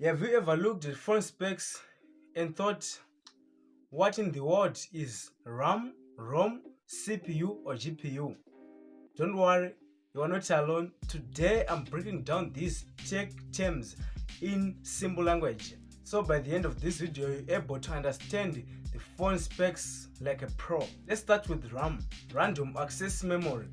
Have you ever looked at phone specs and thought, what in the world is RAM, ROM, CPU or GPU? Don't worry, you are not alone. Today I'm breaking down these tech terms in simple language. So by the end of this video, you're able to understand the phone specs like a pro. Let's start with RAM, random access memory.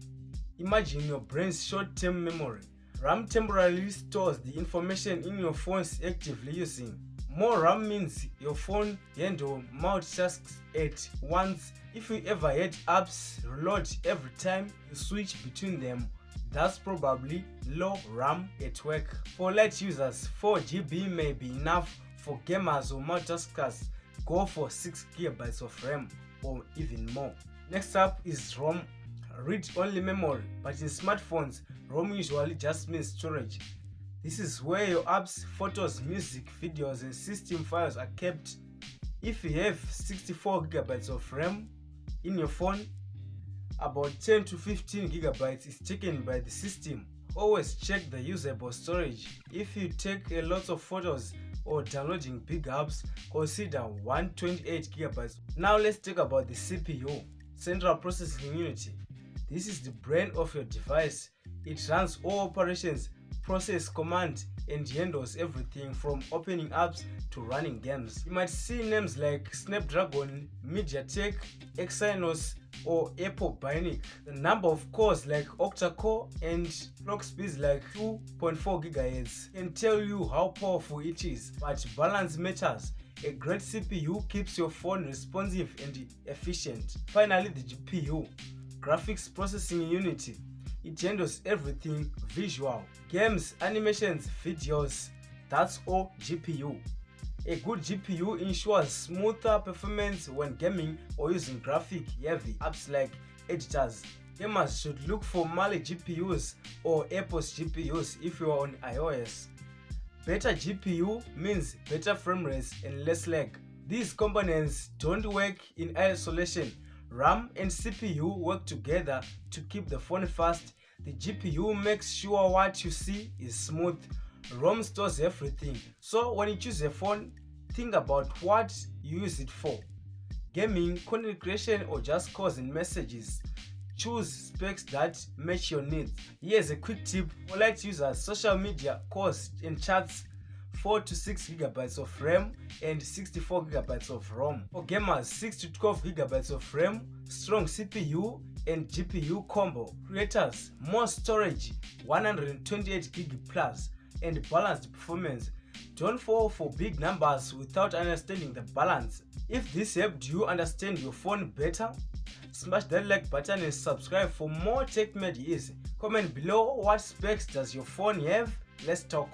Imagine your brain's short-term memory. RAM temporarily stores the information in your phone's actively using. More RAM means your phone handle multitasks at once. If you ever had apps reload every time you switch between them, that's probably low RAM at work. For light users, 4 GB may be enough. For gamers or multitaskers, go for 6 GB of RAM or even more. Next up is ROM, read-only memory, but in smartphones, ROM usually just means storage. This is where your apps, photos, music, videos and system files are kept. If you have 64 GB of RAM in your phone, about 10 to 15 GB is taken by the system. Always check the usable storage. If you take a lot of photos or downloading big apps, consider 128 GB. Now let's talk about the CPU, Central Processing Unit. This is the brain of your device. It runs all operations, process command, and handles everything from opening apps to running games. You might see names like Snapdragon, MediaTek, Exynos, or Apple Bionic. The number of cores like octa-core and clock speeds like 2.4 GHz can tell you how powerful it is, but balance matters. A great CPU keeps your phone responsive and efficient. Finally, the GPU, Graphics Processing Unit. It handles everything visual, games, animations, videos, that's all GPU. A good GPU ensures smoother performance when gaming or using graphic-heavy apps like editors. Gamers should look for Mali GPUs or Apple's GPUs if you are on iOS. Better GPU means better frame rates and less lag. These components don't work in isolation. RAM and CPU work together to keep the phone fast. The GPU makes sure what you see is smooth. ROM stores everything. So when you choose a phone, think about what you use it for. Gaming, content creation, or just calls and messages. Choose specs that match your needs. Here's a quick tip for light users: social media, calls and chats, 4 to 6 GB of RAM and 64 GB of ROM. For gamers, 6 to 12 GB of RAM, strong CPU and GPU combo. Creators, more storage, 128 GB plus, and balanced performance. Don't fall for big numbers without understanding the balance. If this helped you understand your phone better, smash that like button and subscribe for more tech made easy. Comment below, what specs does your phone have? Let's talk.